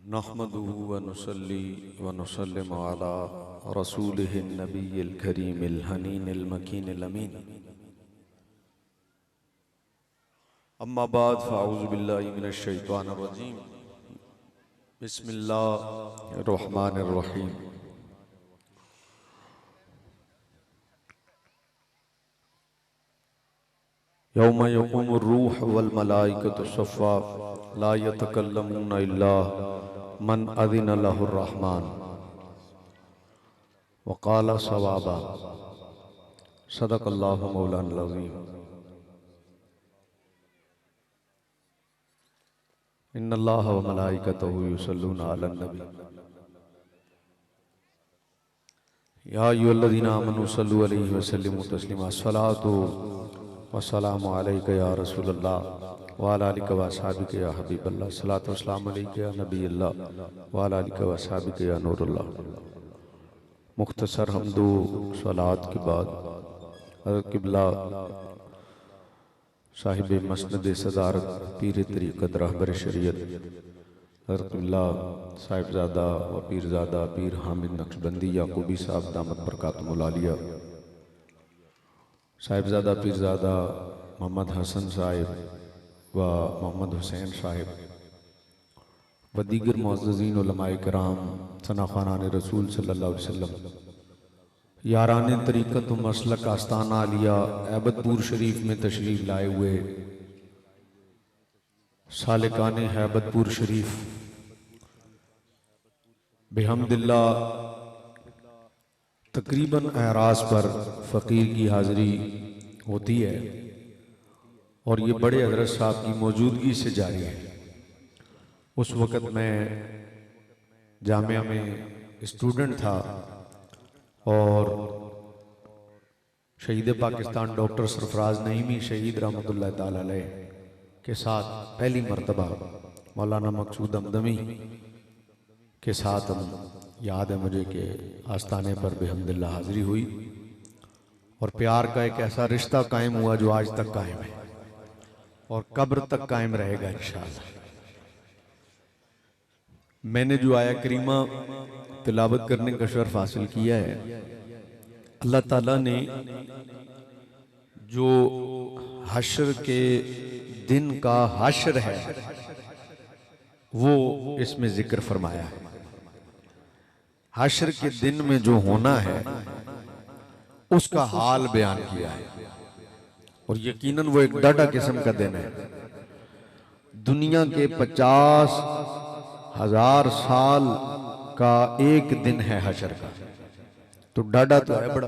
नहमदुहु व नुसल्ली व नुसल्लिमु अला रसूलिहिन नबिय्यिल करीमिल हनीनिल मकीनिल अमीन। अम्मा बाद फ़अऊज़ु बिल्लाहि मिनश शैतानिर रजीम। बिस्मिल्लाहिर रहमानिर रहीम। यौम यक़ूमुर रूह वल मलाइकतु सफ़्फ़ा ला यतकल्लमूना इल्ला मन अज़िन लहुर रहमान व क़ाला सवाबा। सदक़ल्लाहु मौलाना अज़ीम। इन्नल्लाह व मलाइकतहु युसल्लूना अलन नबी या अय्युहल्लज़ीना आमनू सल्लु अलैहि व सल्लिमू तस्लीमा। अस्सलातु वस्सलामु अलैका या रसूलल्लाह व अला आलिका व अस्हाबिका या हबीबल्लाह। सलातु वस्सलामु अलैका या नबीयल्लाह व अला आलिका व अस्हाबिका या नूरुल्लाह। मुख्तसर हम्दो सलात के बाद हज़रत क़िबला साहिब मस्नद सदारत पीर तरीक़त रहबर शरीयत हज़रत क़िबला साहिबजादा व पीरजादा पीर हामिद नक्शबंदी याकूबी साहब दामत बरकातुहुल आलिया, साहिबजादा पीरजादा मोहम्मद हसन साहिब व मोहम्मद हुसैन साहिब व दीगर मुअज़्ज़ज़ीन उलमाए किराम सनाख़ानान रसूल सल्लल्लाहु अलैहि वसल्लम यारान तरीक़त मसलक आस्ताना आलिया हैबतपुर शरीफ में तशरीफ़ लाए हुए सालिकान हैबतपुर शरीफ बिहम्दिल्लाह तकरीबन एरास पर फ़कीर की हाज़िरी होती है और ये बड़े हज़रत साहब की मौजूदगी से जारी है। उस वक़्त मैं जामिया में स्टूडेंट था और शहीद पाकिस्तान डॉक्टर सरफराज नईमी शहीद रहमतुल्लाह ताला अलैह के साथ पहली मरतबा मौलाना मकसूद हमदमी के साथ हम याद है मुझे कि आस्ताने पर बिहम्दिल्लाह हाज़िरी हुई और प्यार का एक ऐसा रिश्ता कायम हुआ जो आज तक कायम है और कब्र तक कायम रहेगा इंशाअल्लाह। मैंने जो आया करीमा तिलावत करने का शर्फ हासिल किया है, अल्लाह ताला ने जो हश्र के दिन का हश्र है वो इसमें जिक्र फरमाया है। हश्र के दिन में जो होना है उसका हाल बयान किया है और यकीनन वो एक डाढ़ा किस्म का दिन है। दुनिया के 50,000 साल का एक दिन है हश्र का, तो डाढ़ा तो है, बड़ा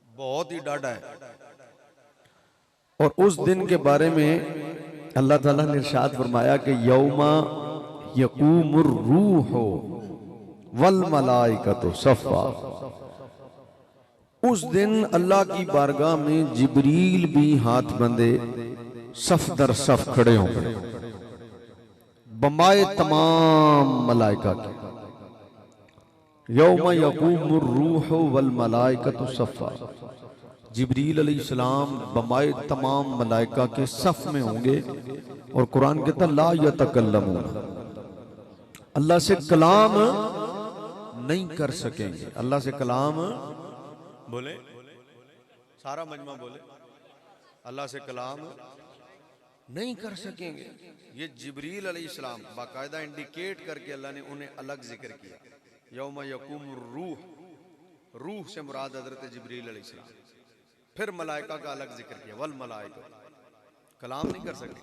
बहुत ही डाढ़ा है। और उस दिन के बारे में अल्लाह ताला ने इरशाद फरमाया कि यौमा यक़ूमुर रूह वल मलाइकतु सफ़्फ़ा। उस दिन अल्लाह की बारगाह में जिब्रील भी हाथ बंदे सफ दर सफ खड़े होंगे बमाए तमाम मलाइका के। यौम यक़ूमुर रूह वल मलाइकतु सफ़्फ़ा। जिब्रील अलैहिस्सलाम बमाए तमाम मलाइका के सफ में होंगे और कुरान कहता ला यतकल्लमून, अल्लाह से कलाम नहीं कर सकेंगे। अल्लाह से कलाम बोले, सारा मजमा बोले, अल्लाह से कलाम नहीं कर सकेंगे। ये जिब्रील अलैहिस्सलाम बाकायदा इंडिकेट करके अल्लाह ने उन्हें अलग जिक्र किया। यौम यक़ूमुर रूह, रूह से मुराद हज़रत जिब्रील अलैहिस्सलाम। फिर मलाइका का अलग जिक्र किया, वल मलाइका, कलाम नहीं कर सकते।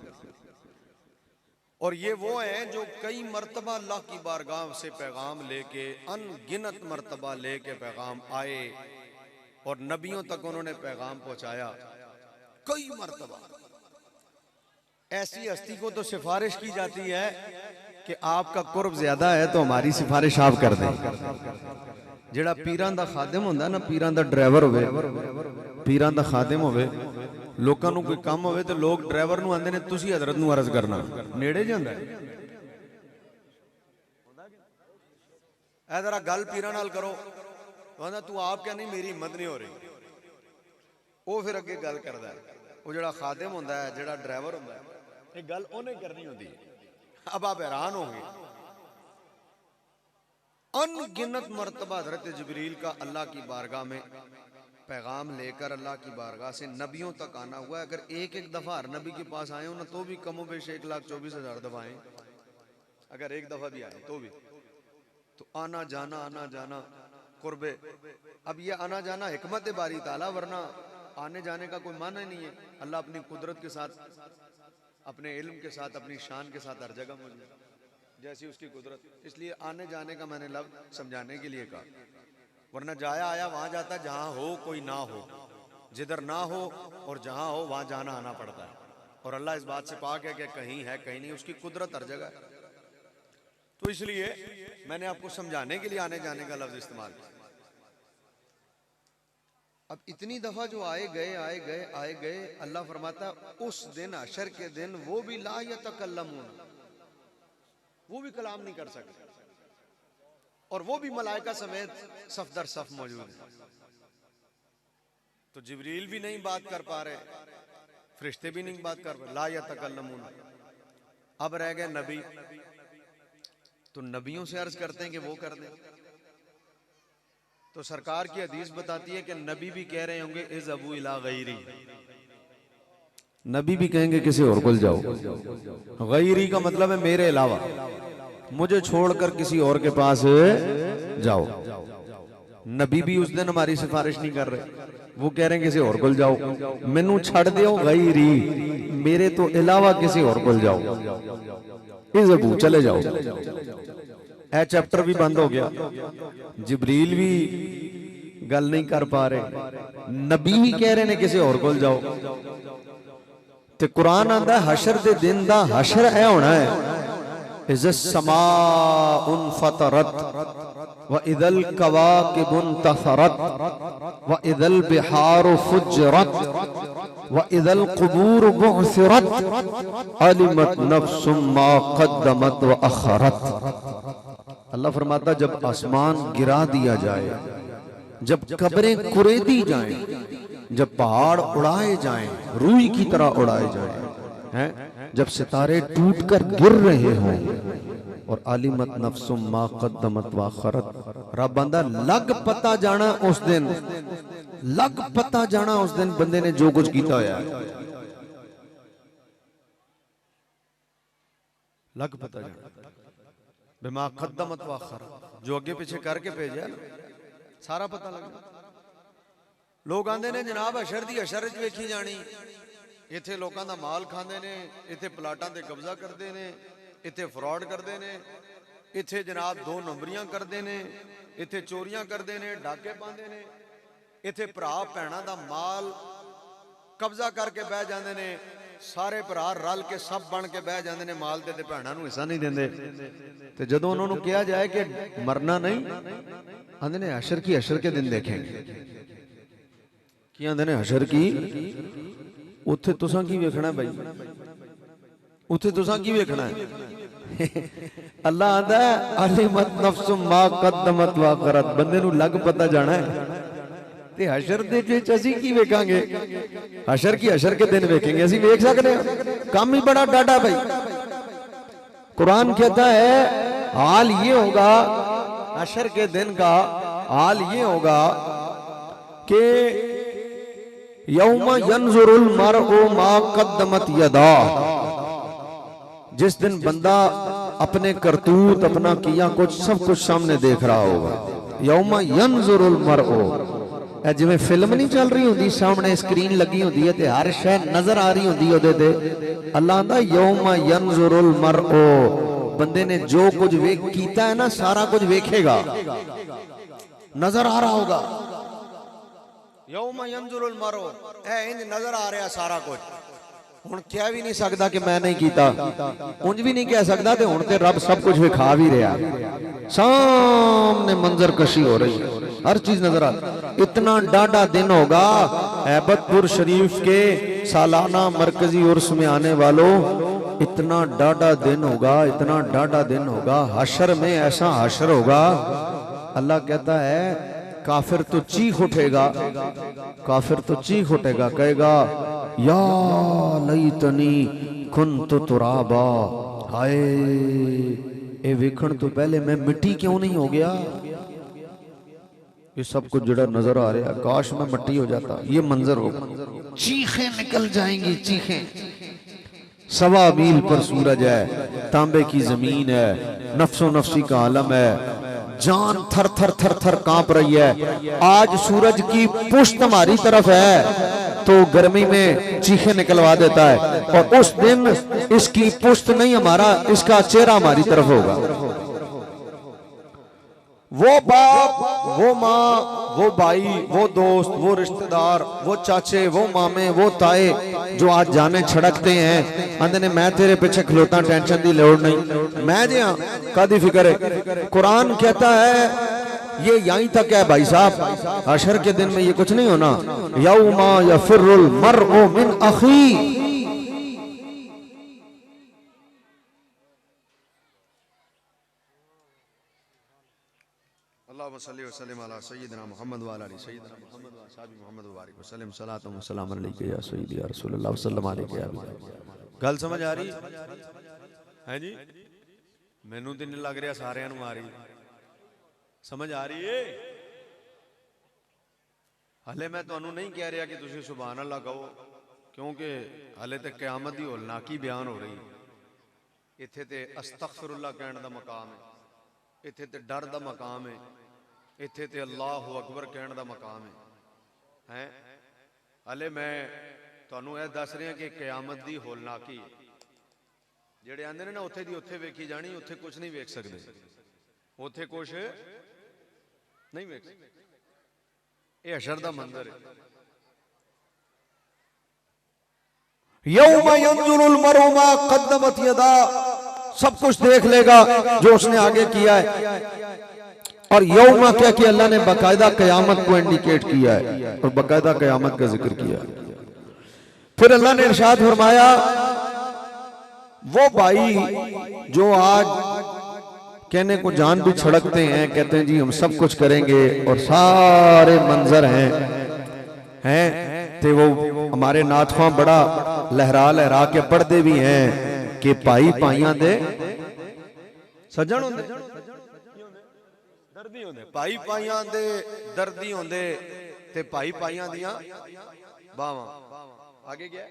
और ये वो हैं जो कई मरतबा अल्लाह की बारगाह से पैगाम लेके, अनगिनत मरतबा लेके पैगाम आए और नबियों तक उन्होंने पैगाम पहुंचाया कई मरतबा। ऐसी हस्ती को तो सिफारिश की जाती है कि आपका कुर्ब ज्यादा है तो हमारी सिफारिश आप कर दें। जेड़ा पीरां दा खादिम होंदा ना, पीरां दा ड्राइवर होवे, पीरां दा खादिम होवे, लोकां नूं कोई काम होवे तो लोग ड्राइवर नूं आंदे ने तुसी हजरत नूं अर्ज करना, नेड़े जांदा है। ऐ जरा गल पीरां नाल करो, कहंदा तू आप क्या नहीं, मेरी हिम्मत नहीं हो रही। वो फिर अगे गल करदा है। वो जेड़ा खादिम होंदा है, जेड़ा ड्राइवर होंदा है, ये गल उन्हें करनी होंदी है। अब आप हैरान होंगे, अनगिनत मर्तबा हजरत जिब्रील का अल्लाह की बारगाह में पैगाम लेकर अल्लाह की बारगाह से नबियों तक आना हुआ है। अगर एक एक दफा हर नबी के पास आए हो ना तो भी कमो बेश 1,24,000 दफा आए, अगर एक दफा भी आए तो भी, तो आना जाना कुर्बे। अब ये आना जाना हिकमत बारी ताला, वरना आने जाने का कोई माना ही नहीं है। अल्लाह अपनी कुदरत के साथ, अपने इल्म के साथ, अपनी शान के साथ हर जगह मौजूद है, जैसी उसकी कुदरत। इसलिए आने जाने का मैंने लफ्ज़ समझाने के लिए कहा, वरना जाया आया वहां जाता, जहां हो कोई ना हो, जिधर ना हो और जहां हो वहां जाना आना पड़ता है। और अल्लाह इस बात से पाक है कि कहीं है कहीं नहीं, उसकी कुदरत हर जगह है। तो इसलिए मैंने आपको समझाने के लिए आने जाने का लफ्ज इस्तेमाल किया। अब इतनी दफा जो आए गए, अल्लाह फरमाता उस दिन, हशर के दिन, वो भी ला यतकल्लमून, वो भी कलाम नहीं कर सकते, और वो भी मलाइका समेत सफ दर सफ मौजूद है। तो जिब्रील भी नहीं बात कर पा रहे, फरिश्ते भी नहीं बात कर पा, ला यतकल्लमून। अब रह गए नबी, तो नबियों से अर्ज करते हैं कि वो कर दें। तो सरकार की हदीस बताती है कि नबी भी कह रहे होंगे इज अबू इला गैरी, नबी भी कहेंगे किसी और को जाओ। गैरी का मतलब है मेरे अलावा, मुझे छोड़कर किसी और के पास जाओ। नबी भी उस दिन हमारी सिफारिश नहीं कर रहे, वो कह रहे हैं किसी और को जाओ, मैनू छड़ दो गैरी, मेरे तो अलावा किसी और को जाओ, इज अबू चले जाओ। ए चैप्टर भी बंद हो गया, जिब्रील भी गल नहीं कर पा रहे, नबी भी कह रहे ने किसी और को जाओ। ते कुरान आंदा हशर दे दिन दा हशर ऐ होना है, इज़ समाउन फतरत व इदल कवाकिबुन तसरत व इदल बिहार फुजरत व इदल कुबूर बुअसिरत अलिमत नफ्सुम मा क़द्दमत व अखरत। अल्लाह फरमाता जब आसमान गिरा दिया जाए, जब कब्रें कुरेदी जाएं, जब पहाड़ उड़ाए जाएं, रूई की तरह उड़ाए जाएं, हैं, जब सितारे टूटकर गिर रहे हों, और आलिमत नफ्सुम मा क़द्दमत व अखरत, रब बंदा लग पता जाना उस दिन, लग पता जाना उस दिन बंदे ने जो कुछ किया होया, लग पता जाना बिमा क़द्दमत व अखरत, जो अगे पीछे करके भेजा सारा पता लग जाता। लोग आंदे ने जनाब हशर दी हशर च वेखी जानी, इत्थे लोकां दा माल खांदे ने, इत्थे प्लाटां ते कब्जा करदे ने, इत्थे फ्रॉड करदे ने, इत्थे जनाब 2 नंबरियां करदे ने, इत्थे चोरियां करदे ने, डाके पांदे ने, इत्थे भरा भैणां दा माल कब्जा करके बह जांदे ने, सारे भरा रल के सब बन के बह जांदे ने, माल ते भैणां नूं हिस्सा नहीं देंदे। ते जदों उन्हां नूं कहा जाए कि मरना नहीं, आंदे ने हशर की, हशर के दिन देखेंगे। की आंदे ने हशर की, उत्थे तुसां की वेखना भाई, उत्थे तुसां की वेखना है। अल्लाह आंदा अलिमत नफ्सुम मा क़द्दमत व अखरत, बंदे नूं लग पता जाना है। ते हशर दे विच असीं की वेखांगे, हशर की हशर के दिन वेखेंगे, असीं वेख सकते हैं। काम ही बड़ा डाढ़ा भाई। कुरान कहता है हाल ये होगा, हशर के दिन का हाल ये होगा कि यौम यंजुरुल मरउ मा क़द्दमत यदा, जिस दिन बंदा अपने करतूत, अपना किया कुछ, सब कुछ सामने देख रहा होगा। यौम यंजुरुल मरउ, जिवें फिल्म नहीं चल रही होंदी, सामने स्क्रीन लगी होंदी है ते हर शय नजर आ रही होंदी ओदे ते। अल्लाह आंदा यौम यंजुरुल मरउ, बंदे ने जो कुछ कीता है ना, सारा कुछ वेखेगा, नजर आ रहा होगा। यौम यंजुरुल मरउ, इंज नजर आ रहा सारा कुछ। हुण कह भी नहीं सकता कि मैं नहीं कीता, उंज भी नहीं कह सकता, ते हुण ते रब सब कुछ विखा भी रहा, सामने मंजर कशी हो रही है, हर चीज नजर आ। इतना डाढ़ा दिन होगा, ऐबतपुर शरीफ के सालाना मरकजी उर्स में आने वालों, इतना डाढ़ा दिन होगा, इतना डाढ़ा दिन होगा। हशर में ऐसा हशर होगा, अल्लाह कहता है काफिर तो चीख उठेगा, काफिर तो चीख उठेगा, कहेगा या लैतनी कुन्तु तुराबा, हाय ये वेखण तो पहले मैं मिट्टी क्यों नहीं हो गया। ये सब कुछ जड़ा नजर आ रहा है, काश मैं मिट्टी हो जाता। ये मंजर हो, चीखें निकल जाएंगी, चीखें। 1.25 मील पर सूरज है, तांबे की जमीन है, नफ्सो नफ्सी का आलम है, जान थर थर थर थर कांप रही है। आज सूरज की पुष्ट हमारी तरफ है तो गर्मी में चीखें निकलवा देता है, और उस दिन इसकी पुष्ट नहीं, हमारा इसका चेहरा हमारी तरफ होगा। वो बाप, वो माँ, वो भाई, वो दोस्त, वो रिश्तेदार, वो चाचे, वो मामे, वो ताए जो आज जाने छड़कते हैं, आंदे ने मैं तेरे पीछे खलोता, टेंशन दी लोड़ नहीं, मैं जे कादी फिक्र है। कुरान कहता है ये यहीं तक है भाई साहब, हशर के दिन में ये कुछ नहीं होना। यौमा यफिरुल मर्उ मिन अखी, गल समझ आ रही है जी? मैनू तो नहीं लग रहा सारिਆਂ ਨੂੰ आ रही, समझ आ रही है? हले मैं तुहानू नहीं कह रहा कि तुसीं सुभान अल्लाह कहो, क्योंकि हले तो क़यामत की होलनाकी बयान हो रही। इत्थे ते अस्तगफिरुल्लाह कहने का मकाम है, इत्थे ते डर का मकाम है, इत्थे ते अल्लाहु अकबर कहने का मकाम है। हले मैं तुहानू यह दस रहा कि क़यामत की होलनाकी जेड़े आंदे ने ना उत्थे दी उत्थे वेखी जानी, उत्थे कुछ नहीं वेख सकते, उत्थे कुछ नहीं वेख सकते। ये हशर दा मंजर है। यौमा यंजुरुल मरउ मा क़द्दमत यदा, सब कुछ देख लेगा जो उसने आगे किया है। और यौमा क्या कि अल्लाह ने बाकायदा क़यामत को इंडिकेट किया है और बाकायदा क़यामत का जिक्र किया है। फिर अल्लाह ने इरशाद फरमाया, वो भाई जो आज कहने को जान भी छड़कते हैं, कहते हैं जी हम सब कुछ करेंगे और सारे मंजर हैं ते वो हमारे नाथवा बड़ा लहरा लहरा के पढ़ते भी हैं कि भाई पाइयां दे सज्जन होंदे, दर्दी होंदे, भाई पाइयां दे दर्दी होंदे ते भाई पाइयां दियां बावां। आगे क्या?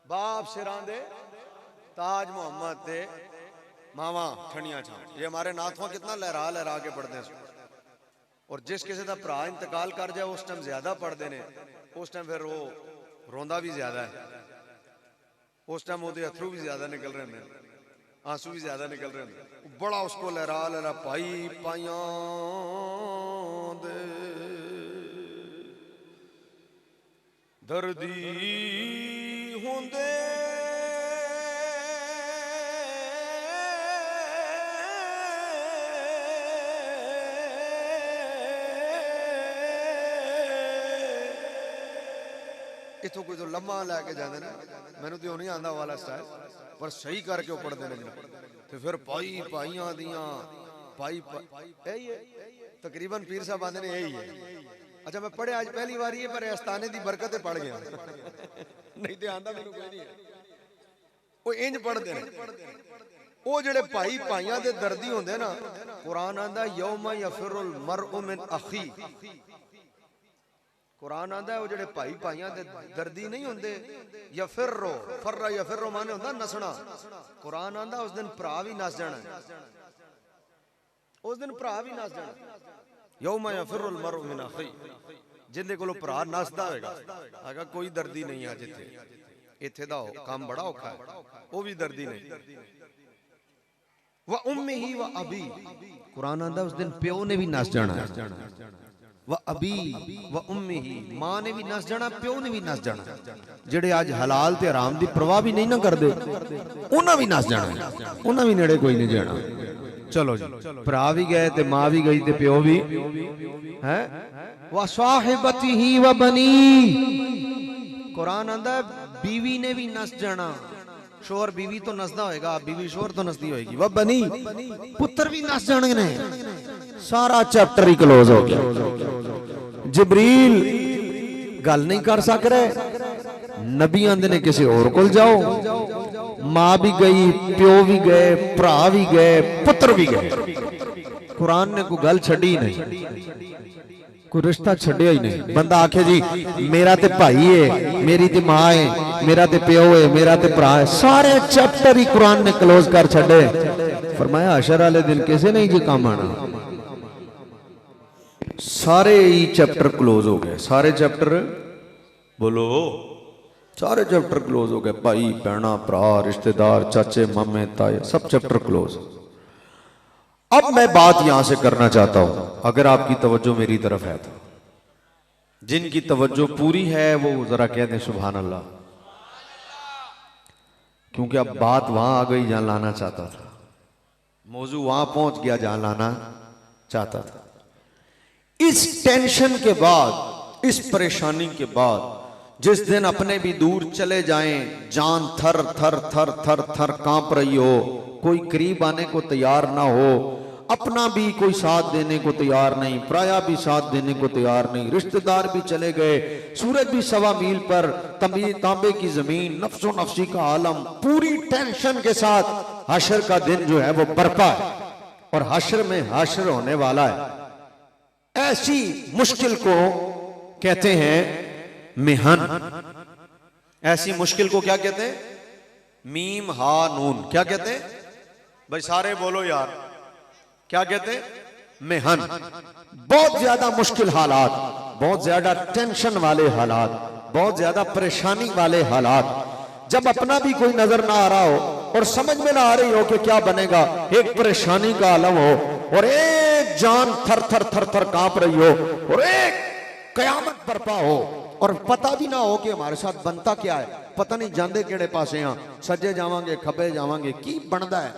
बाप सिरां दे ताज मोहम्मद ते मावा ठनिया छां। ये हमारे नाथवा कितना लहरा लहरा के पढ़ते हैं। और जिस किसी का भरा इंतकाल कर जाए उस टाइम ज्यादा पढ़ते हैं, उस टाइम फिर वो रोंदा भी ज्यादा है, उस टाइम वो अथरू भी ज्यादा निकल रहे हैं, आंसू भी ज्यादा निकल रहे हैं। बड़ा उसको लहरा लहरा पाई पाइया दे दर्दी होंदे इथों कोई तो लम्मा लैके जाते ना, मैनू तो नहीं आंदा वाला स्टाइल, पर सही करके वो पढ़ते हैं तो फिर पाई पाइयां दियां पाई यही है तकरीबन पीर साहब आंदे ने यही है। अच्छा मैं पढ़े आज पहली बार ये, पर आस्ताने की बरकत पढ़ गया, नहीं तो आंदा मैनू कोई नहीं है। वो इंज पढ़ते हैं वो जेड़े भाई भाइयां दे दर्दी होंदे ना, कुरान आंदा यौमा यफिरुल मरउ मिन अखी। कुरान आंदा वो जेड़े भाई भाइयां दे दर्दी नहीं होंदे, यफिरो फर्रा यफिरो माने होंदा नसना। कुरान आंदा उस दिन भरा भी नस जाना, उस दिन भरा भी नस जाना। यौमा यफिरुल मरउ मिन अखी, जिंदे कोलों भरा नसदा होगा, अगर कोई दर्दी नहीं है जिथे, इत्थे दा काम बड़ा औखा है, वो भी दर्दी नहीं। व उम्मिही व अबी, कुरान आंदा उस दिन प्यो ने भी नस जाना है। व अबी व उम्मिही, मां ने भी नस जाना, प्यो ने भी नस जाना। जेड़े आज हलाल ते हराम दी परवाह भी नहीं ना करदे, उन्हां भी नस जाना है, उन्हां भी नेड़े कोई नहीं जाना। चलो जी, भरा भी गए ते मां भी गई ते प्यो भी है। व साहिबतिही व बनी, कुरान आंदा बीवी ने भी नस जाना। शोहर बीवी तो नसदा होएगा, बीवी शोहर तो नसदी होएगी। वह बनी, पुत्र भी नस जाने ने। सारा चैप्टर ही क्लोज हो गया। जिब्रील गल नहीं कर सक रहे, नबी आंदे ने किसी और कोल जाओ, मां भी गई, प्यो भी गए, भरा भी गए, पुत्र भी गए। कुरान ने कोई गल छड़ी नहीं, कोई रिश्ता छड़िया ही नहीं। बंदा आखे जी मेरा ते भाई है, मेरी ते मां है, मेरा ते प्यो है, मेरा ते भरा है, सारे चैप्टर ही कुरान ने क्लोज कर छड़े। फरमाया हशर वाले दिन किसे नहीं जी काम आना, सारे ही चैप्टर क्लोज हो गए। सारे चैप्टर बोलो, सारे चैप्टर क्लोज हो गए। भाई बहना भरा रिश्तेदार चाचे मामे ताए सब चैप्टर क्लोज। अब मैं बात यहां से करना चाहता हूं, अगर आपकी तवज्जो मेरी तरफ है तो, जिनकी तवज्जो पूरी है वो जरा कह दें सुभान अल्लाह, क्योंकि अब बात वहां आ गई जहां लाना चाहता था, मौजू वहां पहुंच गया जहां लाना चाहता था। इस टेंशन के बाद, इस परेशानी के बाद, जिस दिन अपने भी दूर चले जाएं, जान थर थर थर थर थर कांप रही हो, कोई करीब आने को तैयार ना हो, अपना भी कोई साथ देने को तैयार नहीं, पराया भी साथ देने को तैयार नहीं, रिश्तेदार भी चले गए, सूरज भी 1.25 मील पर, तांबे की जमीन, नफ्सो नफ्सी का आलम, पूरी टेंशन के साथ हशर का दिन जो है वो बरपा है और हशर में हशर होने वाला है। ऐसी मुश्किल को कहते हैं मिहन। ऐसी मुश्किल को क्या कहते हैं? मीम हा नून। क्या कहते हैं भाई? सारे बोलो यार, क्या कहते हैं? मिहन। बहुत ज्यादा मुश्किल हालात, बहुत ज्यादा टेंशन वाले हालात, बहुत ज्यादा परेशानी वाले हालात, जब अपना भी कोई नजर ना आ रहा हो और समझ में ना आ रही हो कि क्या बनेगा, एक परेशानी का आलम हो और एक जान थर थर थर थर कांप रही हो और एक कयामत बरपा हो और पता भी ना हो कि हमारे साथ बनता क्या है, पता नहीं जांदे केड़े पासे हां, सज्जे जावांगे खब्बे जावांगे, की बनदा है,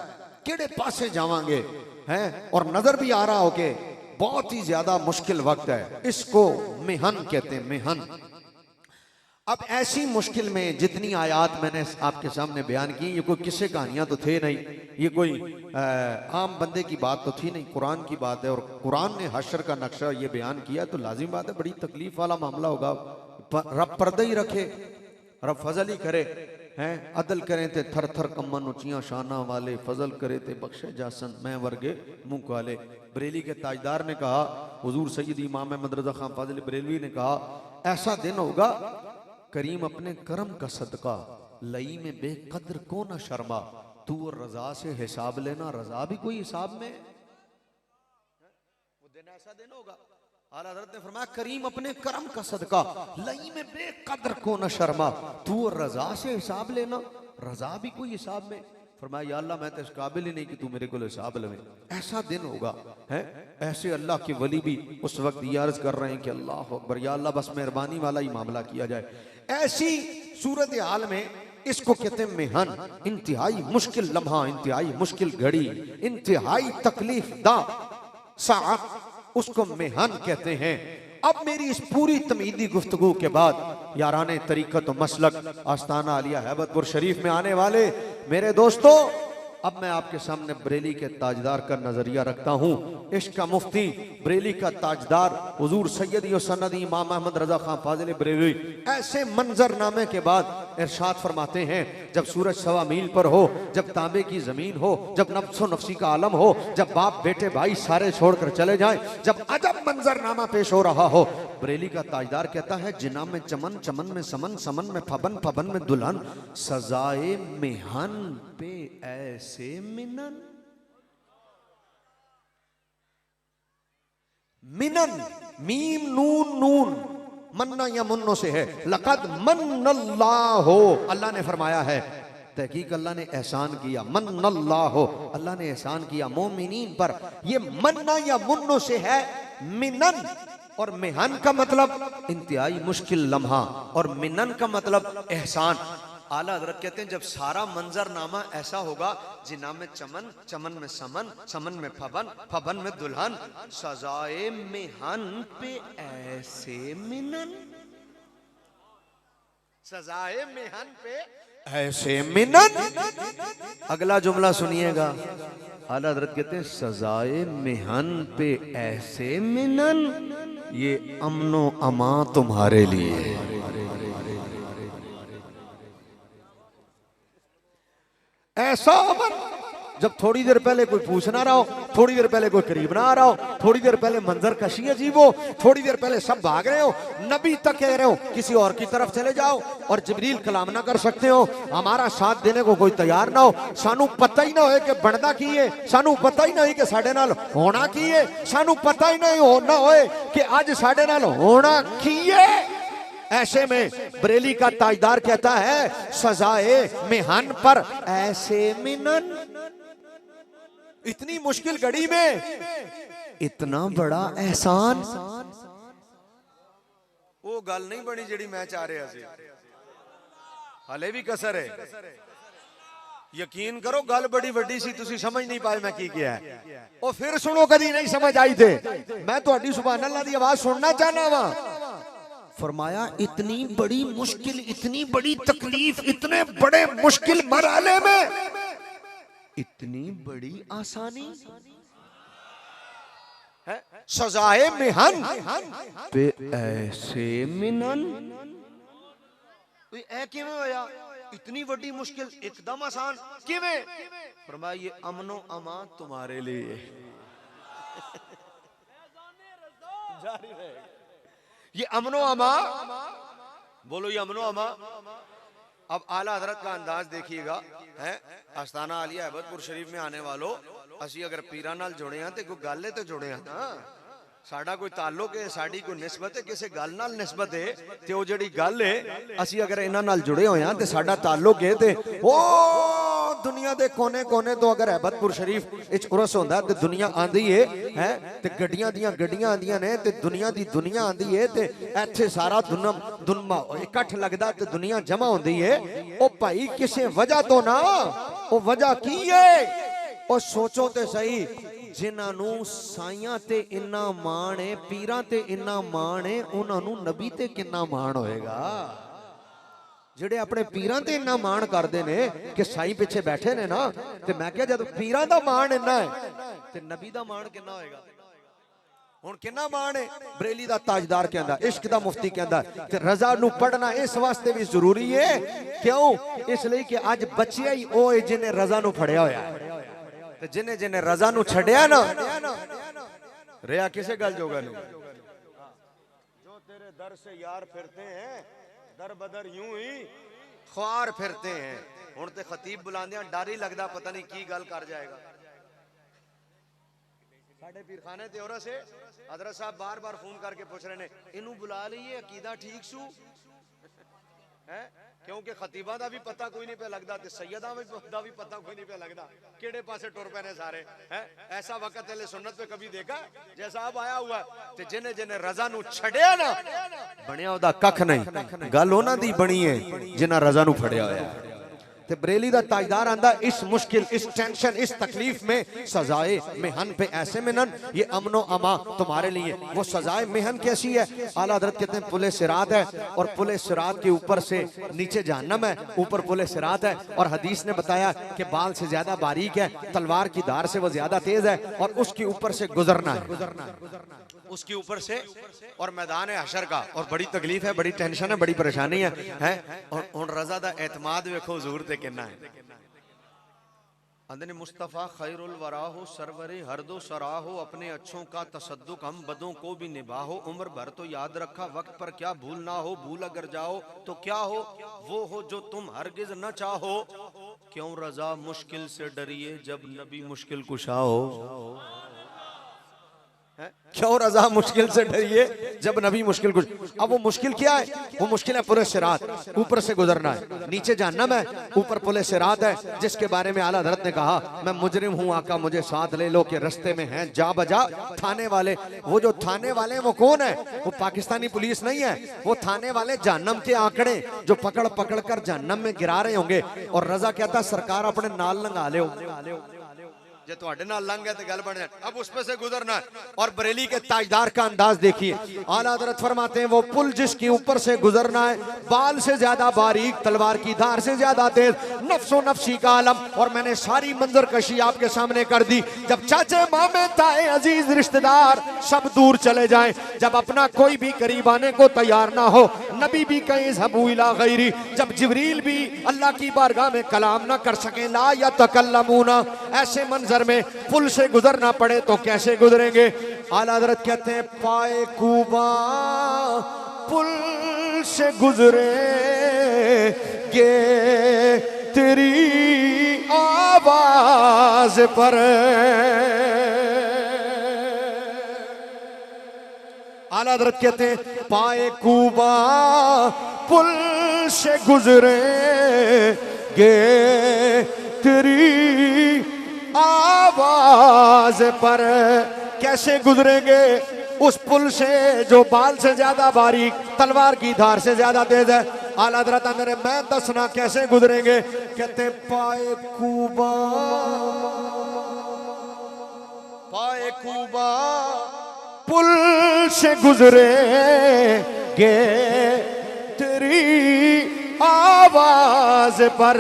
केड़े पासे जावांगे हैं, और नजर भी आ रहा हो कि बहुत ही ज्यादा मुश्किल वक्त है। इसको मिहन कहते हैं, मिहन। अब ऐसी मुश्किल में जितनी आयात मैंने आपके सामने बयान की, ये कोई किस्से कहानियां तो थे नहीं, ये कोई आम बंदे की बात तो थी नहीं, कुरान की बात है और कुरान ने हशर का नक्शा ये बयान किया, तो लाजिम बात है बड़ी तकलीफ वाला मामला होगा। रब पर्दा ही रखे, रब फजल ही करे, हैं अदल करें थे थर थर कम्मन उचियां शाना वाले, फजल करे थे बख्शे जासन मैं वर्गे मुंह काले। बरेली के ताजदार ने कहा, हुजूर सैयद इमाम अहमद रज़ा खान फाजिल बरेलवी ने कहा, ऐसा दिन होगा करीम अपने करम का सदका लई में बेकद्र को न शर्मा, तू और रजा से हिसाब लेना, रजा भी कोई हिसाब में, वो दिन ऐसा दिन होगा। आला हज़रत ने फरमाया करीम अपने करम का सदका लई में बेकद्र को न शर्मा, तू और रजा से हिसाब लेना, रजा भी कोई हिसाब में। फरमाया या अल्लाह मैं तो इस काबिल ही नहीं कि तू मेरे को हिसाब लवे। ऐसा दिन होगा है। ऐसे अल्लाह के वली भी उस वक्त ये अर्ज कर रहे हैं कि अल्लाह अकबर, या अल्लाह बस मेहरबानी वाला ही मामला किया जाए। ऐसी सूरत हाल में इसको कहते हैं मिहन, इंतहाई मुश्किल लम्हा, इंतहाई मुश्किल घड़ी, इंतहाई तकलीफ दा सा, उसको मिहन कहते हैं। अब मेरी इस पूरी तमीदी गुफ्तगू के बाद याराने तरीक़त व मसलक आस्ताना आलिया हैबतपुर शरीफ में आने वाले मेरे दोस्तों, अब मैं आपके सामने बरेली के ताजदार का नजरिया रखता हूँ। इश्क का मुफ्ती, बरेली का ताजदार हुजूर सैयदी और सनदी इमाम अहमद रजा खान फाजिल बरेलवी ऐसे मंजरनामे के बाद इरशाद फरमाते हैं, जब सूरज 1.25 मील पर हो, जब तांबे की जमीन हो, जब नफ्सो नफ्सी का आलम हो, जब बाप बेटे भाई सारे छोड़कर चले जाएं, जब अजब मंजरनामा पेश हो रहा हो, बरेली का ताजदार कहता है जिना में चमन, चमन में समन, समन में फबन, फबन में दुल्हन, सजाए मिहन पे ऐसे मिनन। मिनन मीम नून नून, मन्ना या मुन्नो से है। लक़द मन्नल्लाहु, अल्लाह ने फरमाया है, तहकीक अल्लाह ने एहसान किया, मन्नल्लाहु, अल्लाह ने एहसान किया मोमिनीन पर। ये मन्ना या मुन्नो से है मिनन, और मिहन का मतलब इंतहाई मुश्किल लम्हा और मिनन का मतलब एहसान। आला हज़रत कहते हैं जब सारा मंजरनामा ऐसा होगा, जिना में चमन, चमन में समन, समन में फबन, फबन में दुल्हन, सजाए मिहन पे ऐसे मिनन, सजाए मिहन पे ऐसे मिनन। अगला जुमला सुनिएगा, आला हज़रत कहते हैं सजाए मिहन पे ऐसे मिनन, ये अमनो अमा तुम्हारे लिए। ऐसा अमन जब थोड़ी देर पहले कोई पूछ ना रहा हो, थोड़ी देर पहले कोई करीब ना आ रहा हो, थोड़ी देर पहले मंजर कशी अजीब हो, थोड़ी देर पहले सब भाग रहे हो, नबी तक कह रहे हो किसी और की तरफ चले जाओ और जिब्रील कलाम ना कर सकते हो, हमारा साथ देने को कोई तैयार ना हो, सानू पता ही ना हो कि बनदा की है, सानू पता ही नहीं कि साडे नाल होना की है, सानू पता ही नहीं होना होए कि आज साडे नाल होना की है। ऐसे में बरेली का ताजदार कहता है सजाए मिहन पर ऐसे मिनन, इतनी मुश्किल घड़ी में इतना बड़ा एहसान। वो गल नहीं बनी जिहड़ी मैं चाह रहा सी, हाले भी कसर है। यकीन करो गल बड़ी वड्डी सी, तुसी समझ नहीं पाए मैं की किया है। और फिर सुनो कदी नहीं समझ आई थे, मैं तुहाडी सुभान अल्लाह दी आवाज सुनना चाहना वा। फरमाया इतनी बड़ी मुश्किल, इतनी बड़ी तकलीफ, इतने बड़े मुश्किल मरहले में इतनी बड़ी आसानी है। सजाए मिहन पे ऐसे मिनन, ऐ किवें होया? इतनी बड़ी मुश्किल एकदम आसान किवें? फरमाया ये अमनो अमान तुम्हारे लिए जारी रहेगा। ये अमनो अमा, बोलो ये अमनो अमा। अब आला हजरत का अंदाज देखिएगा, है आस्ताना आलिया अहमदपुर शरीफ में आने वालों, असी अगर पीरा नाल जुड़े हैं तो कोई गल है तो जुड़े हैं ना, साडा कोई ताल्लुक है, साडी कोई निस्बत है, किसी गल नाल निस्बत है, ते ओ जिहड़ी गल है असी अगर इन्हां नाल जुड़े होए हां ते साडा ताल्लुक है, ते ओ दुनिया दे कोने कोने तो अगर अहमदपुर शरीफ इच उरस होंदा ते दुनिया आंदी है ते गड्डियां दियां गड्डियां आंदियां ने ते दुनिया दी दुनिया आंदी है ते इत्थे सारा दुनमा इकट्ठ लगदा ते दुनिया जमा होंदी है। ओ भाई किसी वजह तो ना, ओ वजह की है? ओ सोचो ते सही, जिन्हों साइयां ते इन्ना मान है, पीरां ते इन्ना मान है, उन्होंने नबी ते किन्ना मान होएगा? जिहड़े अपने पीरां ते इन्ना मान करते ने कि साई पिछे बैठे ने ना, ते मैं क्या जब पीरां दा मान इन्ना है ते नबी दा मान किन्ना होएगा? हुण किन्ना मान है? बरेली दा ताजदार कहंदा, इश्क दा मुफ्ती कहंदा कि रजा नू पढ़ना इस वास्ते भी जरूरी है। क्यों? इसलिए कि अज बचिया ही ओ है जिन्हें रजा नू फड़िया होया है, ते जिन्हें जिन्हें रजा नू छड़िया ना रिया किसे गल जोगा नहीं। जो तेरे दर से यार फिरते हैं दर बदर यूं ही ख्वार फिरते हैं। हुण ते खतीब बुलांदियां डर ही लगदा पता नहीं की गल कर जाएगा। साडे पीरखाने ते औरत से हजरत साहब बार बार फोन करके पूछ रहे ने, इनू बुला लीए अकीदा ठीक सू है? क्योंकि खतीबा दा भी पता कोई नहीं पे लगता, सैयदा दा भी पता कोई नहीं पे लगता, केड़े पासे टुर पे ने सारे है। ऐसा वक्त अहले सुन्नत पे कभी देखा जैसा अब आया हुआ है। ते जिन्हें जिन्हें रजा नू छड़िया ना, बनिया ओदा कख नहीं, गल उन्हां दी बनी है जिन्हां रजा नू फड़िया होया। ते बरेली दा ताजदार आंदा इस मुश्किल, इस टेंशन, इस तकलीफ में सजाए मिहन पे ऐसे मिनन, ये अमनो अमा तुम्हारे लिए। वो सजाए मिहन कैसी है? आला हज़रत कहते हैं पुले सिरात है, और पुले सिरात के ऊपर से नीचे जहन्नम है, ऊपर पुले सिरात है। और हदीस ने बताया कि बाल से ज्यादा बारीक है, तलवार की धार से वो ज्यादा तेज है, और उसके ऊपर से गुजरना है, उसके ऊपर से। और मैदान है हशर का, और बड़ी तकलीफ है, बड़ी टेंशन है, बड़ी परेशानी है। और रजा दा एतमाद देखो हुजूर ते किन्ना है। अंदर मुस्तफ़ा खैरुल वरा हो, सरवरे हर दो सरा हो, अपने अच्छों का तसद्दुक हम बदों को भी निभाओ, उम्र भर तो याद रखा वक्त पर क्या भूल ना हो, भूल अगर जाओ तो क्या हो, वो हो जो तुम हरगिज न चाहो, क्यों रजा मुश्किल से डरिए जब नबी मुश्किल कुशा हो। क्यों रजा मुश्किल से डरिए जब नबी मुश्किल कुछ। अब वो मुश्किल क्या है? वो मुश्किल है पुले सिरात, ऊपर से गुजरना है, नीचे जहन्नम है, ऊपर पुले सिरात है, जिसके बारे में आला हज़रत ने कहा मैं मुजरिम हूँ आका मुझे साथ ले लो कि रस्ते में हैं जा बजा थाने वाले। वो जो थाने वाले वो कौन है? वो पाकिस्तानी पुलिस नहीं है, वो थाने वाले जहन्नम के आंकड़े जो पकड़ पकड़ कर जहन्नम में गिरा रहे होंगे। और रजा कहता सरकार अपने नाल लंघा ले, जो तुम्हारे नाल लंघ गया तो गल बन जाए, अब उस पे से गुजरना है। और बरेली के ताजदार का अंदाज देखिए, आला हज़रत फरमाते हैं वो पुल जिसके ऊपर से गुजरना है, बाल से ज्यादा बारीक, तलवार की धार से ज्यादा तेज, नफ्सो नफ्सी का आलम। और मैंने सारी मंजर कशी आपके सामने कर दी। जब चाचे मामे ताए अजीज रिश्तेदार सब दूर चले जाएं, जब अपना कोई भी करीब आने को तैयार ना हो, नबी भी कहें ज़हबू इला गैरी, जब जिब्रील भी अल्लाह की बारगाह में कलाम ना कर सके, ला यतकल्लमूना, ऐसे मंजर में पुल से गुजरना पड़े तो कैसे गुजरेंगे? आला हज़रत कहते हैं पाए कूबा पुल से गुजरेंगे तेरी आवाज पर। आला हज़रत कहते हैं पाए कूबा पुल से गुजरेंगे तेरी आवाज पर। कैसे गुजरेंगे? उस पुल से जो बाल से ज्यादा बारीक, तलवार की धार से ज्यादा तेज है। आला हज़रत ने मैं दसना कैसे गुजरेंगे। कहते पाए कूबा पुल से गुजरेंगे तेरी आवाज पर।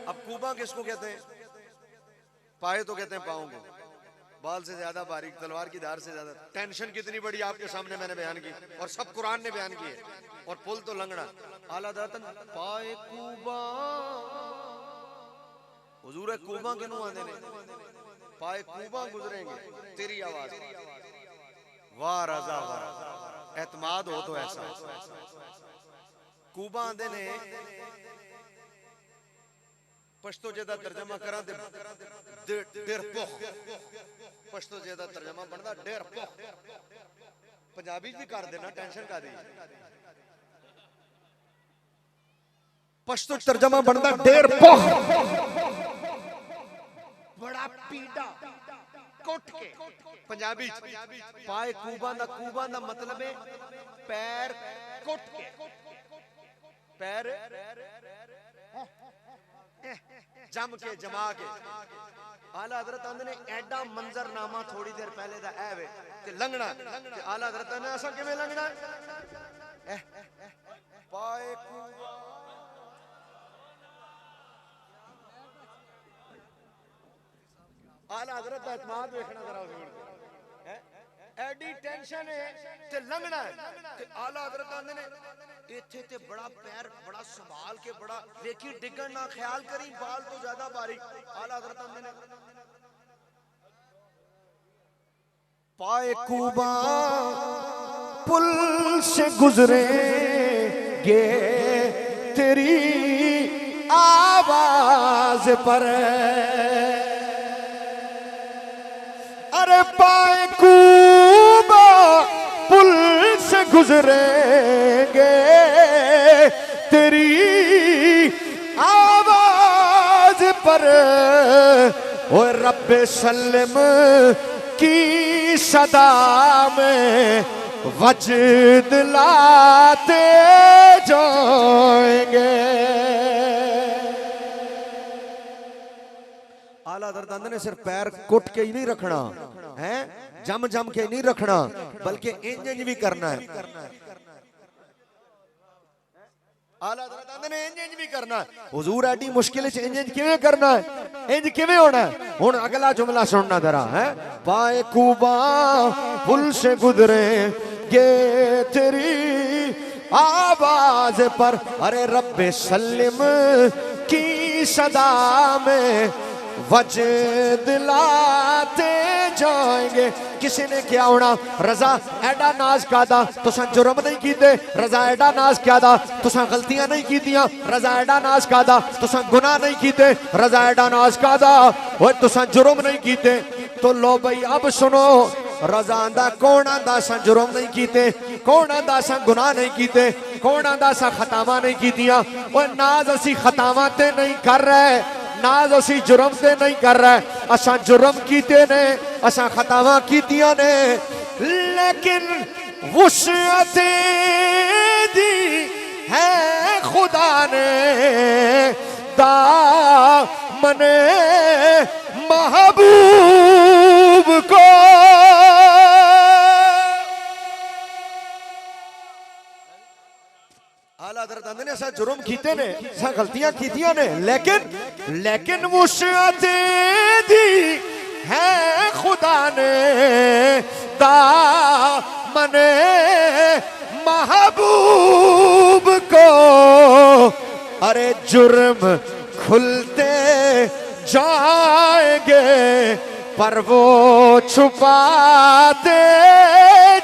अब कूबा किसको कहते हैं? पाए तो कहते हैं पाँव को, बाल से ज्यादा बारीक, तलवार की धार से ज्यादा। टेंशन कितनी बड़ी आपके सामने मैंने बयान की, और सब कुरान ने बयान की है। और पुल तो लंगड़ा। आला हज़रत पाए कूबा, हुजूर कूबा किनू आंदे ने? पाए कूबा गुजरेंगे तेरी आवाज। वाह रजा वाह, एतमाद हो तो ऐसा। कूबा आंदे ने, पश्तो जेदा तर्जमा करा दे डेर पोख, पश्तो जेदा तर्जमा बनदा डेर पोख। पंजाबी जी कर देना, टेंशन का दी। पश्तो तर्जमा बनदा डेर पोख, बड़ा पीड़ा कुट के। पंजाबी पाए कूबा दा, कूबा दा मतलब है पैर कुट के, पैर जम के, जमा के। आला हज़रत आंदे ने एडा मंजरनामा थोड़ी देर पहले दा ऐ वे ते लंघना ते आला हज़रत ने असा किवें लंघना? पाए कूबा। आला हज़रत दा इत्माद देखना जरा हुजूर है। एडी टेंशन है ते लंघना है ते आला हज़रत आंदे ने इत्थे ते बड़ा पैर बड़ा संभाल के, बड़ा देखी डिगन ना, ख्याल करी बाल तो ज्यादा बारीक। आला हज़रत आंदे ने पाए कूबा पुल से गुजरेंगे तेरी आवाज पर। अरे पाए कूबा पुल से गुजरेंगे तेरी आवाज पर। ओ रब्बे सल्लम की सदा में वजद लाते जाएंगे। आला हज़रत ने सिर्फ पैर कुट के ही नहीं रखना है, जम जम के नहीं रखना, बल्कि इंज भी करना है। आला हज़रत ने इंज भी करना है। हुजूर एडी मुश्किल इंज किवें करना है, इंज किवें होना है? हुण अगला जुमला सुनना जरा है। पाए कूबा पुल से गुजरेंगे तेरी आवाज पर। अरे रब्बे सल्लिम की सदा में वजद लाते जाएंगे। किसी ने क्या होना? रजा एडा नाज कादा तुसा जुर्म नहीं कीते, रजा एडा नाज कादा तुसा गलतियां नहीं कीतियां, रजा एडा नाज कादा तुसा गुनाह नहीं कीते, रजा एडा नाज कादा ओए तुसा जुर्म नहीं कीते। तो लो भाई अब सुनो, रजा आंदा कौन आंदा सा जुर्म नहीं कीते, कौन आंदा सा गुनाह नहीं कीते, कौन आंदा सा खतावा नहीं कीतियां। ओए नाज असी खतावा ते नहीं कर रहे, नाज असी जुर्म ते नहीं कर रहे, असा जुर्म कीते ने, असा खतावा कीतियां ने, लेकिन वुसअत दी है खुदा ने दामने महबूब को। आला हज़रत आंदे ने असा जुर्म कीते ने, असा गलतियां कीतियां ने, लेकिन वुसअत दी है खुदा ने दामने महबूब को, अरे जुर्म खुलते जाएंगे पर वो छुपाते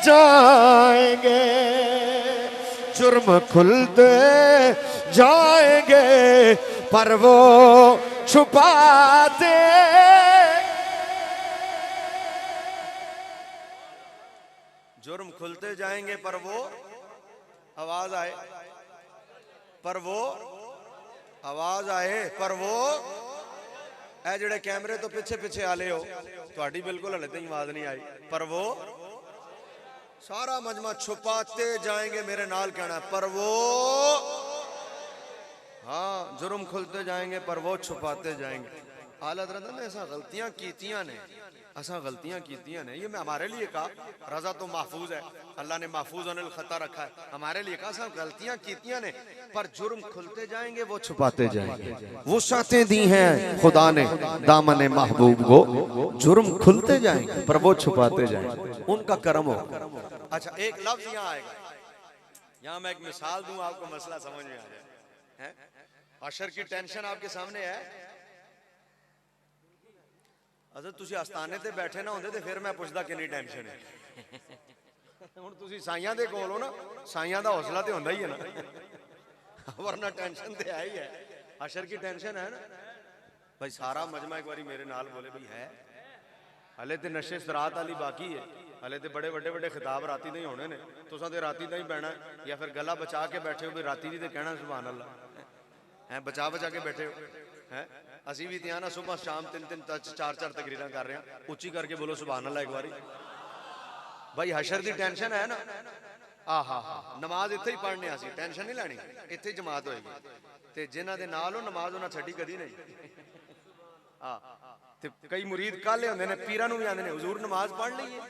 जाएंगे, जुर्म खुलते जाएंगे पर वो छुपाते। जुर्म खुलते जाएंगे पर वो आवाज आए, पर वो आवाज आए, पर वो ए जेड़े कैमरे तो पिछे पिछे आले हो, थोड़ी बिल्कुल हले तक आवाज नहीं आई, पर वो सारा मजमा छुपाते जाएंगे, मेरे नाल कहना पर वो, हाँ जुर्म खुलते जाएंगे पर वो छुपाते जाएंगे। आला हज़रत ने ऐसा गलतियां कीतियां ने, ऐसा गलतियां कीतियां ने, ये मैं हमारे लिए कहा, रजा तो महफूज है, अल्लाह ने महफूज अनिल खता रखा है, हमारे लिए कहा सब गलतियां कीतियां ने पर जुर्म खुलते जाएंगे वो छुपाते जाएंगे। वुसातें दी हैं खुदा ने दामन महबूब को, जुर्म खुलते जाएंगे पर वो छुपाते जाएंगे, उनका करम हो। अच्छा एक लफ्ज यहाँ आएगा, यहाँ मैं एक मिसाल दूं आपको मसला समझ में आ जाए। अशर की टेंशन आपके सामने है, अगर तुसी आस्थाने ते बैठे ना होंदे ते फिर मैं पुछदा कितनी टेंशन है। हुण तुसी साइयां दे कोल हो ना, साइयां दा हौसला ते होंदा ही है ना, वरना टेंशन ते है ही है। अशर की टेंशन है ना भाई, सारा मजमा एक बारी मेरे नाल बोले भाई है, हले ते नशे सरात वाली बाकी है, हले ते बड़े बड़े बड़े खिताब राती दे होने ने, तुसां ते राती दा ही बहना या फिर गला बचा के बैठे हो भी राती दी ते कहना सुभान अल्लाह है, बचा बचा के बैठे हो हैं। असी भी त्यां ना सुबह शाम 3-3 4-4 तकरीर कर रहे हैं, उच्ची करके बोलो सुभान अल्लाह एक बारी। भाई हशर की टेंशन है ना, आहा नमाज इत्थे ही पढ़ने आसी, टेंशन नहीं लैनी, इत्थे जमात होएगी ते जिन्हां दे नाल हो नमाज उन्हां छड्डी कदी नहीं। ते कई मुरीद काले होंदे ने, पीरां नूं भी आंदे ने हुजूर नमाज पढ़ लईए,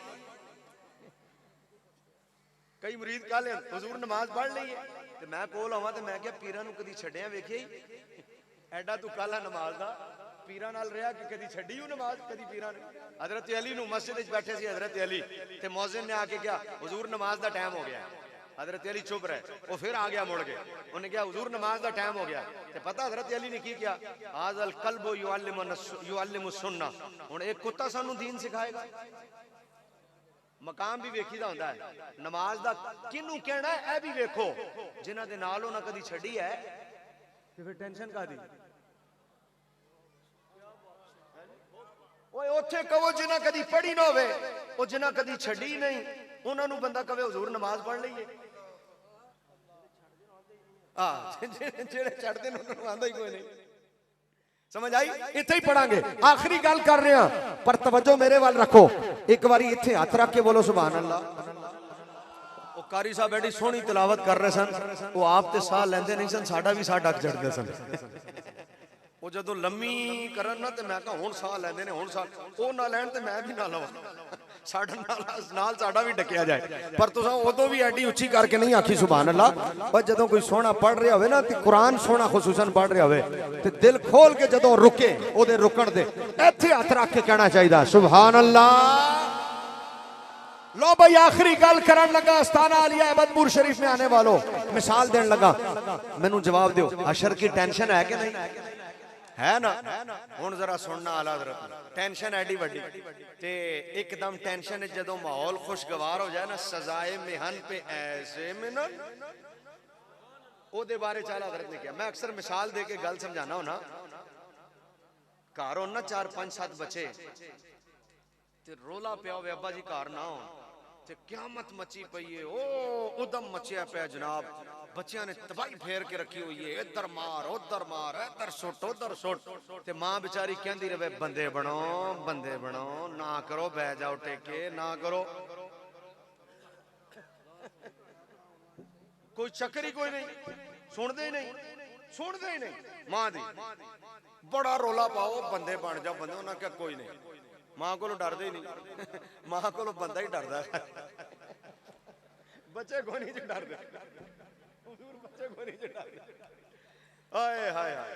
कई मुरीद काले हुजूर नमाज पढ़ लईए, ते मैं कोल आवां ते मैं क्या पीरां नूं कदी छड्डिया वेखिया ही, एडा तू काला नमाज दा पीरां नाल रहा कि कदी छड्डी हूं नमाज, कदी पीरां ने। हजरत अली नूं मस्जिद विच बैठे सी हजरत अली, ते मौज़िन ने आके क्या हुजूर नमाज दा टाइम हो गया, हजरत अली चुप रहे, वो फिर आ गया मुड़ के, उन्हें क्या हुजूर नमाज दा टाइम हो गया, ते पता हजरत अली ने की किया, आज़ल कल्बु युअल्लिमु सुन्ना, हुण एक कुत्ता सानू दीन सिखाएगा। मकाम भी वेखी दा हुंदा है, नमाज दा किनू कहना है ए भी वेखो, जिन्हां दे नाल उन्हां कदी छड्डी है ते फिर टेंशन कादी। ओए ओथे कहो जिन्हां कदी पढ़ी ना होवे, ओ जिन्हां कदी छड्डी नहीं, उन्हां नू बंदा कहे हुजूर नमाज पढ़ लईए, जेड़े छड्डदे ने उन्हां नू आंदा ही कोई नहीं। समझ आई? इत्थे ही पढ़ांगे, आखिरी गल कर रहे हैं पर तवज्जो मेरे वाल रखो, एक बारी इत्थे हाथ रख के बोलो सुभान अल्लाह। वो कारी साहब बैठी सोहनी तिलावत कर रहे सन, वो आप ते साह लेंदे नहीं सन, साडा भी साह डक चढ़दे सन। वो जदों लम्मी करन ना ते मैं कहा हुण साह लेंदे ने, हुण साह ओ ना लैण ते मैं भी ना लवां, साडा नाल साडा भी डकिया जाए, पर तुसां उदों भी एडी उच्ची करके नहीं आखी सुभान अल्लाह। पर जदों कोई सोहना पढ़ रहा होवे ना, ते कुरान सोहना खुसूसन पढ़ रहा होवे, ते दिल खोल के जदों रुके ओदे रुकण दे इत्थे हथ रख के कहना चाहिए सुभान अल्लाह। लो भाई आखिरी गल करन लगा, आस्ताना आलिया अहमदपुर शरीफ में आने वालों, मिसाल देन लगा, मैनू जवाब दो, हशर की टेंशन है कि नहीं है ना? हुण जरा सुनना आला हज़रत, टेंशन एडी वड्डी ते एकदम टेंशन जदों माहौल खुशगवार हो जाए ना, सजाए मेहन पे ऐसे मिनन, ओदे बारे च आला हज़रत ने किया। मैं अक्सर मिसाल दे के गल समझाना हो ना, घर हो ना 4-5-7 बच्चे ते रोला पिया होवे अब्बा जी घर ना हो, ते क़यामत मची पई है, ओ उदम मचिया पिया जनाब, बच्चियां ने तबाही फेर के रखी हुई है, इधर मार इधर सुट, ते मां बेचारी कहती रहे बंदे बनो ना करो, बह जाओ टेके ना करो, कोई चक्कर ही कोई नहीं, सुनते ही नहीं। मां दी बड़ा रोला पाओ, बंदे बन जाओ, बंदे उन्हें क्या कोई नहीं, मां को डरदे ही नहीं, मां को बंदा ही डरदा, बच्चे को नहीं डरदे, बच्चे को नहीं डरदे। हाय हाय हाय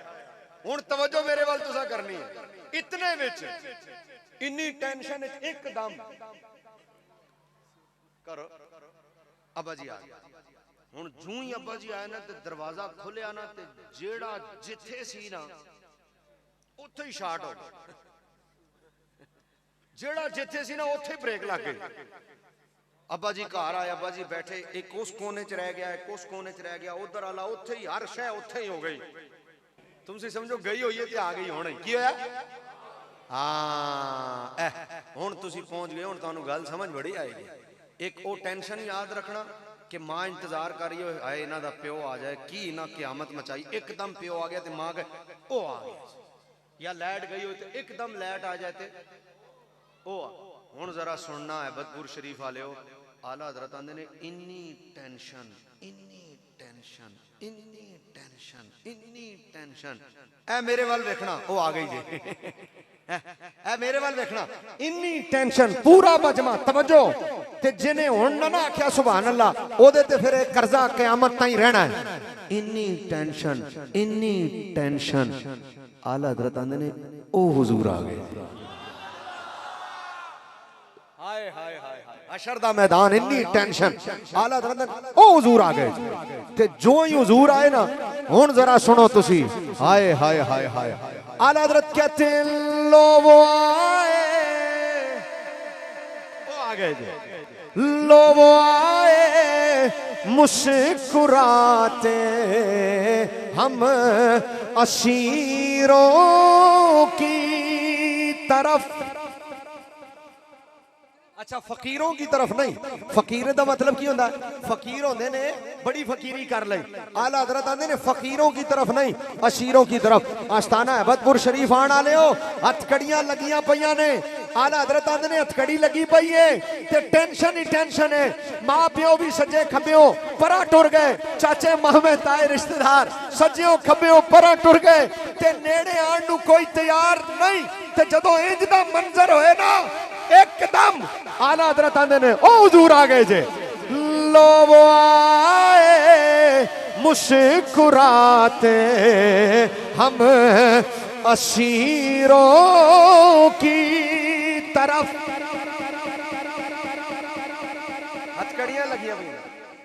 हुण तवज्जो मेरे वाल तुसा करनी है। इतने विच इन्नी टेंशन एकदम करो अब्बा जी आ गए। हुण जूं ही अब्बा जी आए ना ते दरवाजा खुलिया ना ते जेड़ा जिथे सी ना उत्थे ही शार्ट हो गया, जेड़ा जिथे सी ना उत्थे ब्रेक लग गई। अब्बा जी घर आए, अब्बा जी बैठे, एक उस कोने च रह गया, एक उस कोने च रह गया, उधर आला उत्थे ही, हर शय उत्थे ही हो गई। तुमसे समझो गई हुई है ते आ गई होनी की होया। हाँ हुण तुसी पहुंच गए, हुण तुहानू गल समझ बड़ी आएगी। एक वो टेंशन याद रखना कि मां इंतजार कर रही हो, आए इन्हां दा प्यो आ जाए, की इन्हां क़यामत मचाई। एकदम प्यो आ गया तो मां गए ओ आ गया, या लाइट गई हो तो एकदम लाइट आ जाए तो ओ। हुण जरा सुनना है बदपुर शरीफ वाले हो, आला हजरत आंदे ने इन्नी टेंशन, इन्नी टेंशन, इन्नी टेंशन, इन्नी टेंशन। ए मेरे वाल देखना, ओ आ गई जी। ए मेरे वाल देखना, इन्नी टेंशन, पूरा मजमा तवज्जो। ते जिन्हें हुण ना आख्या सुभान अल्लाह, ओदे ते फिर कर्जा क़यामत ताईं रहना है। इन्नी टेंशन, इन्नी टेंशन। आला हजरत आंदे ने ओ हुजूर आ गए। हाय हाय हाय हशर दा मैदान, इन्नी टेंशन। आला हजरत ओ हुजूर आ गए। ते जो ही हुजूर आए ना, हुण जरा सुनो तुसी, हाय हाय हाय हाय। आला हजरत कहते लो वो आए, वो आ गए जी। लो वो आए मुस्कुराते हम असीरों की तरफ। अच्छा फकीरों की तरफ नहीं, फकीर दा मतलब की होंदा, फकीर होंदे ने बड़ी फकीरी कर ले। आला हजरत आंदे ने फकीरों की तरफ नहीं, अशीरों की तरफ। आस्ताना अहमदपुर शरीफ आने वाले हो, हथकड़ियां लगियां पईयां ने। आला हजरत आंदे ने हथकड़ी लगी पई है ते टेंशन ही टेंशन है। मां प्यो भी सज्जे खब्बेओ परा टुर गए, चाचे मामे ताए रिश्तेदार सज्जेओ खब्बेओ परा टुर गए ते नेड़े आण नू कोई तैयार नहीं। ते जदों इंज दा मंजर होए ना, एकदम आला हजरत आंदे ने ओ हुजूर आ गए जे। लो वो आए मुस्कुराते हम असीरों की तरफ। हथकड़ियां लगी हुई,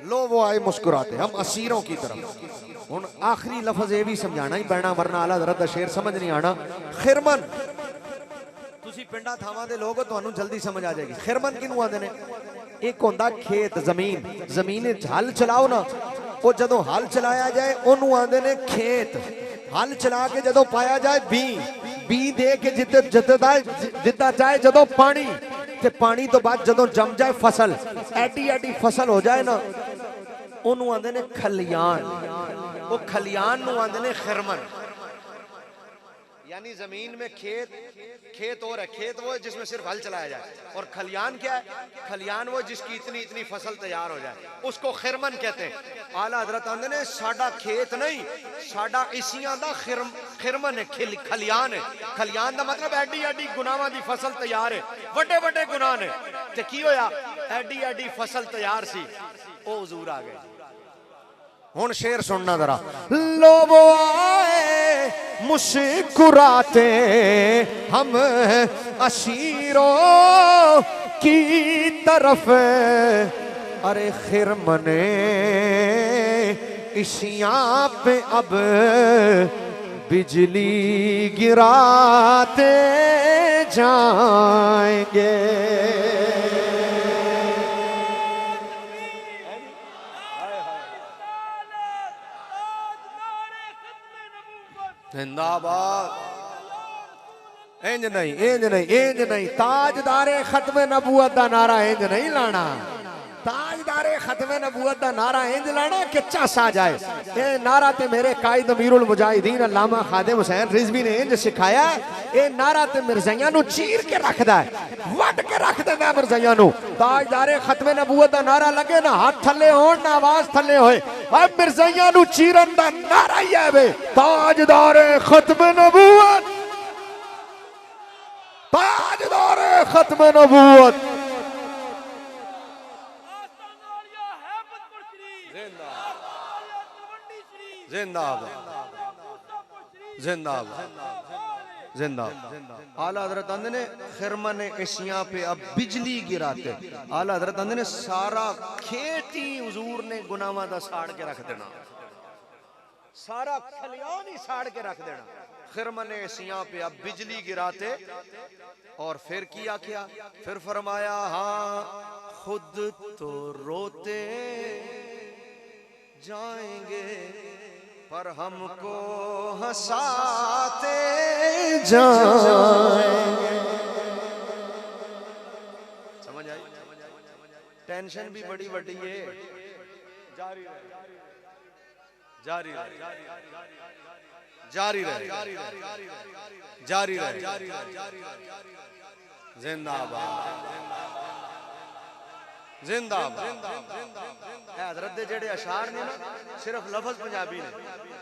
लो वो आए मुस्कुराते हम असीरों की तरफ। हुण आखिरी लफ्ज ये भी समझाना ही पैना, वरना आला हजरत दा शेर समझ नहीं आना। खिरमन तुसी पिंडा थावां दे लोग हो, तुहानू जल्दी समझ आ जाएगी। खिरमन किनू आंदे ने? एक होंदा खेत, जमीन, जमीन हल चलाओ ना, वो जदों हल चलाया जाए ओनू आंदे ने खेत। हल चला के जदों पाया जाए बी, बी दे के जिद्दा जाए जदों पानी, ते पानी तो बाद जदों जम जाए फसल, एडी एडी फसल हो जाए ना, ओनू आंदे ने खलियान। वो खलियान नू आंदे ने खिरमन। यानी जमीन में खेत, खेत और है, खेत वो है जिसमें सिर्फ हल चलाया जाए, और खलियान क्या है? खलियान वो जिसकी इतनी इतनी फसल तैयार हो जाए, उसको खिरमन कहते हैं। आला हजरत आंदे ने साडा खेत नहीं, साडा इसियां दा खिरमन है, खलियान है। खलियान दा मतलब एडी एडी गुनाहां दी फसल तैयार है, वड्डे वड्डे गुनाह ने। ते की होया? एडी एडी फसल तैयार सी, ओ हुजूर आ गए। हुण शेर सुनना जरा। लो वो आए मुस्कुराते हम अशीरों की तरफ। अरे खिरमने इशियां पे अब बिजली गिराते जाएंगे। जिंदाबाद। इंज नहीं, इंज नहीं, इंज नहीं। ताजदारे खत्मे नबूवत दा नारा इंज नहीं लाना। ताजदारे खत्मे नबूवत दा नारा इंज लाना कि चस आ जाए। ये नारा ते मेरे कायद अमीरुल मुजाहिदीन अल्लामा खादिम हुसैन रिजवी ने इंज सिखाया। ये नारा ते मिर्जाइयां नु चीर के रखदा है, वट के रख देंदा मिर्जाइयां नु। ताजदारे खत्मे नबूवत दा नारा लगे ना, हाथ थले होण ना आवाज थले होए, अब मिर्जाइयां नु चीरन दा नारा ही है वे। ताजदारे खत्मे नबूवत, ताजदारे खत्मे नबूवत। जिंदाबाद जिंदाबाद जिंदाबाद। आला हजरत आंदे ने खिरमन एशिया पे अब बिजली गिराते। आला हजरत आंदे ने सारा खेती हुजूर ने गुनाहों दा साड़ के रख देना, सारा खलियान ही साड़ के रख देना। खिरमन एशिया पे अब बिजली गिराते और फिर किया क्या, फिर फरमाया हाँ खुद तो रोते जाएंगे पर हमको हंसाते जाएंगे। समझ आई? टेंशन भी बड़ी बड़ी है। जारी रहे, जारी रहे, जारी रहे, जारी रहे। जिंदाबाद जिंदाबाद। हजरत दे जेड़े अशार ने ना सिर्फ लफज पंजाबी ने,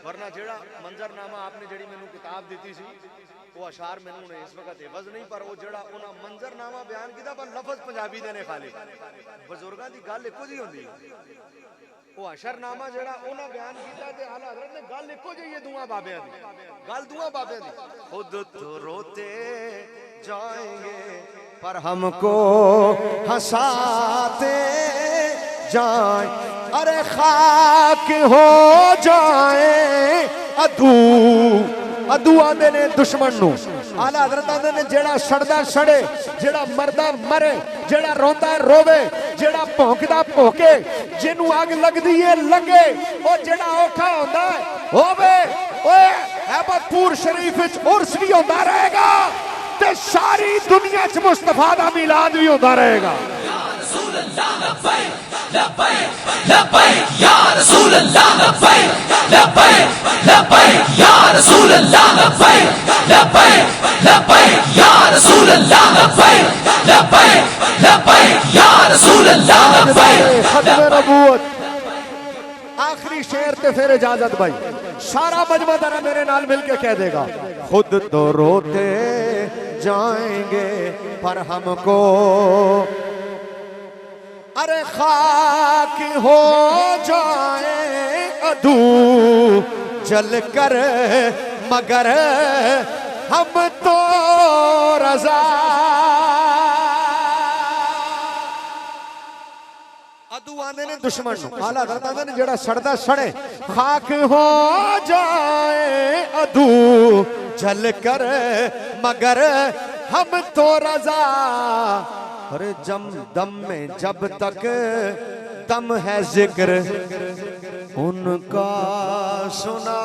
वरना जेड़ा मंजरनामा आपने जेड़ी मैनू किताब दी सी वो अशार मैनू ने इस वक्त एवज नहीं, पर वो जेड़ा उन्हें मंजरनामा बयान किया पर लफज पंजाबी दे ने खाली। बुजुर्गां दी गल इको जी होंदी है। वो अशरनामा जेड़ा उन्हें बयान किया ते आला हजरत ने गल इको जी है, दुआ बाबियां दी गल, दुआ बाबियां दी। खुद तो रोते जाएंगे पर हमको हंसाते जाए। अरे खाक हो जाए अदू, अदू आंदे ने दुश्मन नू। आला हजरत आंदे ने जेड़ा सड़दा सड़े, जेड़ा मरदा मरे, जेड़ा रोंदा रोवे, जेड़ा भौंकदा भौंके, जिन्नू अग लगदी है लगे, ओ जेड़ा औखा होंदा होवे। ओए अहमदपुर शरीफ विच उर्स भी होंदा रहेगा ते सारी दुनिया च मुस्तफा दा मिलाद भी होता रहेगा। आखिरी शेर ते फिर इजाजत भाई, सारा मजमा जरा मेरे नाल मिलके कह देगा। खुद तो रोते जाएंगे पर हमको, अरे खाक हो जाए अदू जल कर मगर हम तो रजा। अदू आने ने दुश्मन नू। आला हजरत आंदे ने जेड़ा सड़दा सड़े, खाक हो जाए अदू जल कर मगर हम तो रजा। अरे जम दम में जब तक दम है जिक्र उनका सुना